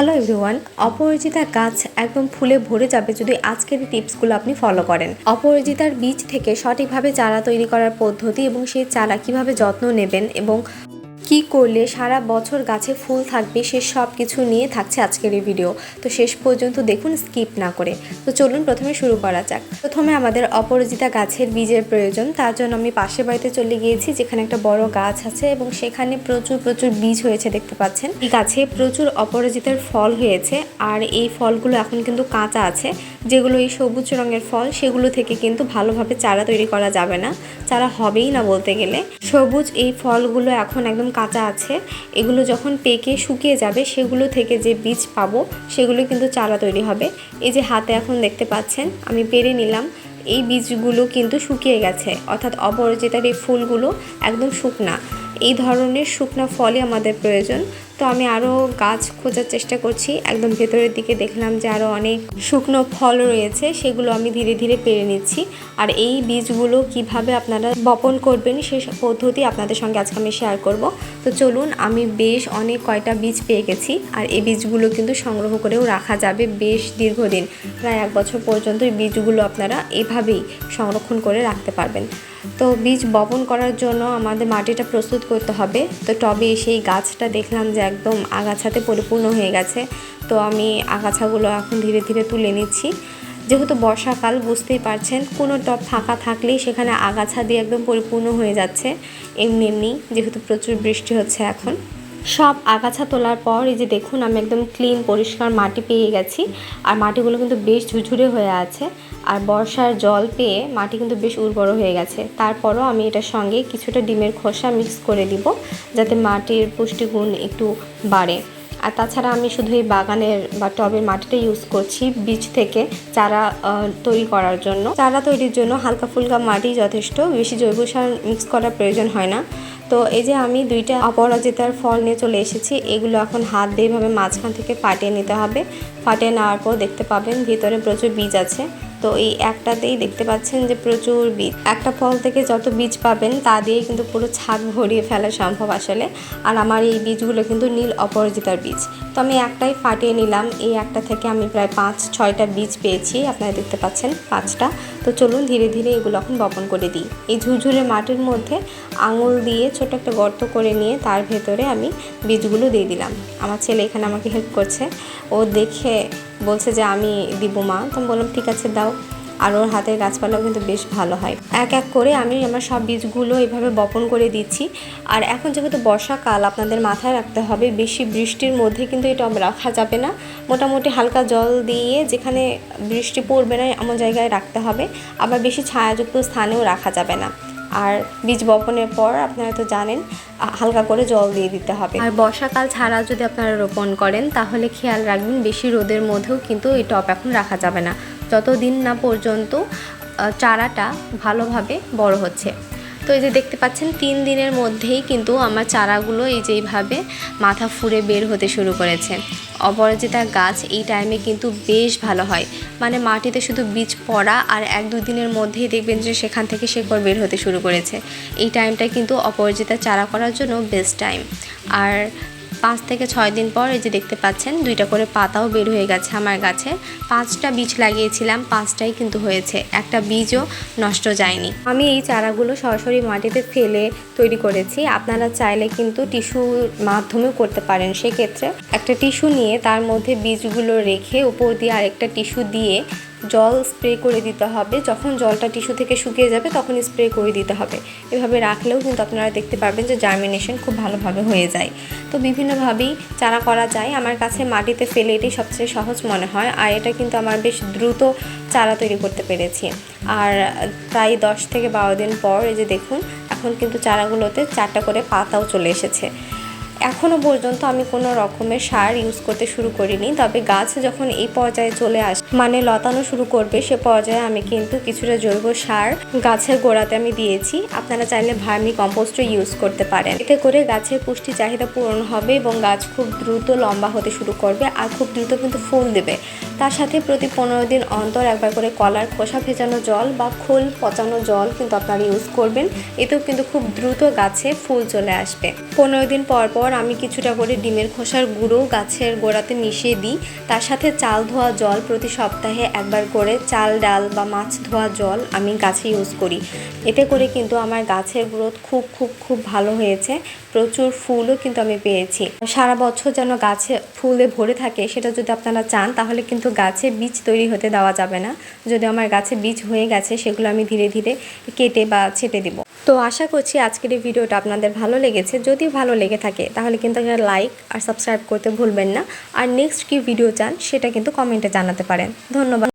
Hello everyone, অপরাজিতা গাছ একদম ফুলে ভরে যাবে যদি আজকের টিপসগুলো আপনি ফলো করেন। অপরাজিতার বীজ থেকে সঠিকভাবে চারা তৈরি করার পদ্ধতি এবং সেই চারা কিভাবে যত্ন নেবেন এবং কি করলে সারা বছর গাছে ফুল থাকবে সে সব কিছু নিয়ে থাকছে আজকের এই ভিডিও। তো শেষ পর্যন্ত দেখুন, স্কিপ না করে। তো চলুন প্রথমে শুরু করা যাক। প্রথমে আমাদের অপরাজিতা গাছের বীজের প্রয়োজন। তার জন্য আমি পাশের বাড়িতে চলে গিয়েছি, যেখানে একটা বড় গাছ আছে এবং সেখানে প্রচুর বীজ হয়েছে দেখতে পাচ্ছেন। এই গাছে প্রচুর অপরাজিতার ফল হয়েছে আর এই ফলগুলো এখন কিন্তু কাঁচা আছে। যেগুলো এই সবুজ রঙের ফল, সেগুলো থেকে কিন্তু ভালোভাবে চারা তৈরি করা যাবে না, চারা হবেই না বলতে গেলে। সবুজ এই ফলগুলো এখন একদম কাঁচা আছে। এগুলো যখন পেকে শুকিয়ে যাবে, সেগুলো থেকে যে বীজ পাবো সেগুলো কিন্তু চারা তৈরি হবে। এই যে হাতে এখন দেখতে পাচ্ছেন আমি পেরে নিলাম, এই বীজগুলো কিন্তু শুকিয়ে গেছে, অর্থাৎ অপরাজিতার এই ফুলগুলো একদম শুকনা। এই ধরনের শুকনা ফলই আমাদের প্রয়োজন। তো আমি আরও গাছ খোঁজার চেষ্টা করছি, একদম ভেতরের দিকে দেখলাম যে আরও অনেক শুকনো ফল রয়েছে, সেগুলো আমি ধীরে ধীরে পেরে নিচ্ছি। আর এই বীজগুলো কিভাবে আপনারা বপন করবেন সে পদ্ধতি আপনাদের সঙ্গে আজকে আমি শেয়ার করব। তো চলুন, আমি বেশ অনেক কয়টা বীজ পেয়ে গেছি আর এই বীজগুলো কিন্তু সংগ্রহ করেও রাখা যাবে বেশ দীর্ঘদিন, প্রায় 1 বছর পর্যন্ত এই বীজগুলো আপনারা এভাবেই সংরক্ষণ করে রাখতে পারবেন। তো বীজ বপন করার জন্য আমাদের মাটিটা প্রস্তুত করতে হবে। তো টবে সেই গাছটা দেখলাম যে একদম আগাছাতে পরিপূর্ণ হয়ে গেছে। তো আমি আগাছাগুলো এখন ধীরে ধীরে তুলে নিচ্ছি। যেহেতু বর্ষাকাল, বুঝতেই পারছেন, কোনো টব ফাঁকা থাকলেই সেখানে আগাছা দিয়ে একদম পরিপূর্ণ হয়ে যাচ্ছে এমনি যেহেতু প্রচুর বৃষ্টি হচ্ছে এখন। সব আগাছা তোলার পর এই যে দেখুন, আমি একদম ক্লিন পরিষ্কার মাটি পেয়ে গেছি। আর মাটিগুলো কিন্তু বেশ ঝুরঝুরে হয়ে আছে আর বর্ষার জল পেয়ে মাটি কিন্তু বেশ উর্বর হয়ে গেছে। তারপরও আমি এটার সঙ্গে কিছুটা ডিমের খোসা মিক্স করে দিব, যাতে মাটির পুষ্টিগুণ একটু বাড়ে। আর তাছাড়া আমি শুধু এই বাগানের বা টবের মাটিটা ইউজ করছি বীজ থেকে চারা তৈরি করার জন্য। চারা তৈরির জন্য হালকা ফুলকা মাটি যথেষ্ট, বেশি জৈব সার মিক্স করার প্রয়োজন হয় না। তো এই যে আমি 2টা অপরাজিতার ফল নিয়ে চলে এসেছি। এগুলো এখন হাত দিয়ে এভাবে মাঝখান থেকে ফাটিয়ে নিতে হবে। ফাটিয়ে নেওয়ার পর দেখতে পাবেন ভিতরে প্রচুর বীজ আছে। তো এই একটাতেই দেখতে পাচ্ছেন যে প্রচুর বীজ। একটা ফল থেকে যত বীজ পাবেন তা দিয়ে কিন্তু পুরো ছাদ ভরিয়ে ফেলা সম্ভব আসলে। আর আমার এই বীজগুলো কিন্তু নীল অপরাজিতার বীজ। তো আমি একটাই ফাটিয়ে নিলাম। এই একটা থেকে আমি প্রায় 5-6টা বীজ পেয়েছি, আপনারা দেখতে পাচ্ছেন 5টা। তো চলুন ধীরে ধীরে এগুলো এখন বপন করে দিই। এই ঝুরঝুরে মাটির মধ্যে আঙুল দিয়ে ছোট একটা গর্ত করে নিয়ে তার ভেতরে আমি বীজগুলো দিয়ে দিলাম। আমার ছেলে এখানে আমাকে হেল্প করছে, ও দেখে বলছে যে আমি দিব মা। তো আমি বললাম ঠিক আছে দাও। আর ওর হাতের গাছপালাও কিন্তু বেশ ভালো হয়। এক এক করে আমি আমার সব বীজগুলো এভাবে বপন করে দিচ্ছি। আর এখন যেহেতু বর্ষাকাল, আপনাদের মাথায় রাখতে হবে বেশি বৃষ্টির মধ্যে কিন্তু এটা রাখা যাবে না। মোটামুটি হালকা জল দিয়ে যেখানে বৃষ্টি পড়বে না এমন জায়গায় রাখতে হবে। আবার বেশি ছায়াযুক্ত স্থানেও রাখা যাবে না। আর বীজ বপনের পর আপনারা তো জানেন হালকা করে জল দিয়ে দিতে হবে। আর বর্ষাকাল ছাড়া যদি আপনারা রোপণ করেন তাহলে খেয়াল রাখবেন বেশি রোদের মধ্যেও কিন্তু এই টব এখন রাখা যাবে না, যতদিন না পর্যন্ত চারাটা ভালোভাবে বড় হচ্ছে। তো এই যে দেখতে পাচ্ছেন 3 দিনের মধ্যেই কিন্তু আমার চারাগুলো এই যে এইভাবে মাথা ফুঁড়ে বের হতে শুরু করেছে। অপরাজিতা গাছ এই টাইমে কিন্তু বেশ ভালো হয়, মানে মাটিতে শুধু বীজ পড়া আর 1-2 দিনের মধ্যেই দেখবেন যে সেখান থেকে শেকড় বের হতে শুরু করেছে। এই টাইমটা কিন্তু অপরাজিতা চারা করার জন্য বেস্ট টাইম। আর 5 থেকে 6 দিন পর এই যে দেখতে পাচ্ছেন 2টা করে পাতাও বের হয়ে গেছে আমার গাছে। 5টা বীজ লাগিয়েছিলাম, 5টাই কিন্তু হয়েছে, একটা বীজও নষ্ট যায়নি। আমি এই চারাগুলো সরাসরি মাটিতে ফেলে তৈরি করেছি। আপনারা চাইলে কিন্তু টিস্যুর মাধ্যমেও করতে পারেন। সেক্ষেত্রে একটা টিস্যু নিয়ে তার মধ্যে বীজগুলো রেখে উপর দিয়ে আরেকটা টিস্যু দিয়ে জল স্প্রে করে দিতে হবে। যখন জলটা টিস্যু থেকে শুকিয়ে যাবে তখন স্প্রে করে দিতে হবে। এভাবে রাখলেও কিন্তু আপনারা দেখতে পারবেন যে জার্মিনেশন খুব ভালোভাবে হয়ে যায়। তো বিভিন্নভাবেই চারা করা যায়। আমার কাছে মাটিতে ফেলে এটাই সবচেয়ে সহজ মনে হয়। আর এটা কিন্তু আমার বেশ দ্রুত চারা তৈরি করতে পেরেছি। আর প্রায় 10 থেকে 12 দিন পর এই যে দেখুন এখন কিন্তু চারাগুলোতে 4টা করে পাতাও চলে এসেছে। এখনও পর্যন্ত আমি কোনো রকমের সার ইউজ করতে শুরু করিনি, তবে গাছ যখন এই পর্যায়ে চলে আসে, মানে লতানো শুরু করবে, সে পর্যায়ে আমি কিন্তু কিছুটা জৈব সার গাছের গোড়াতে আমি দিয়েছি। আপনারা চাইলে ভার্মি কম্পোস্টও ইউজ করতে পারেন। এতে করে গাছের পুষ্টি চাহিদা পূরণ হবে এবং গাছ খুব দ্রুত লম্বা হতে শুরু করবে আর খুব দ্রুত কিন্তু ফুল দেবে। তার সাথে প্রতি 15 দিন অন্তর একবার করে কলার খোসা ভেজানো জল বা খোল পচানো জল কিন্তু আপনারা ইউজ করবেন। এতেও কিন্তু খুব দ্রুত গাছে ফুল চলে আসবে। 15 দিন পর পর তারপর আমি কিছুটা করে ডিমের খোসার গুঁড়ো গাছের গোড়াতে মিশিয়ে দিই। তার সাথে চাল ধোয়া জল প্রতি সপ্তাহে একবার করে চাল ডাল বা মাছ ধোয়া জল আমি গাছে ইউজ করি। এতে করে কিন্তু আমার গাছের গ্রোথ খুব ভালো হয়েছে। প্রচুর ফুলও কিন্তু আমি পেয়েছি। সারা বছর যেন গাছে ফুলে ভরে থাকে সেটা যদি আপনারা চান তাহলে কিন্তু গাছে বীজ তৈরি হতে দেওয়া যাবে না। যদি আমার গাছে বীজ হয়ে গেছে সেগুলো আমি ধীরে ধীরে কেটে বা ছেটে দিব। তো আশা করছি আজকের এই ভিডিওটা আপনাদের ভালো লেগেছে। যদি ভালো লেগে থাকে তাহলে কিন্তু একটা লাইক আর সাবস্ক্রাইব করতে ভুলবেন না। আর নেক্সট কি ভিডিও চান সেটা কিন্তু কমেন্টে জানাতে পারেন। ধন্যবাদ।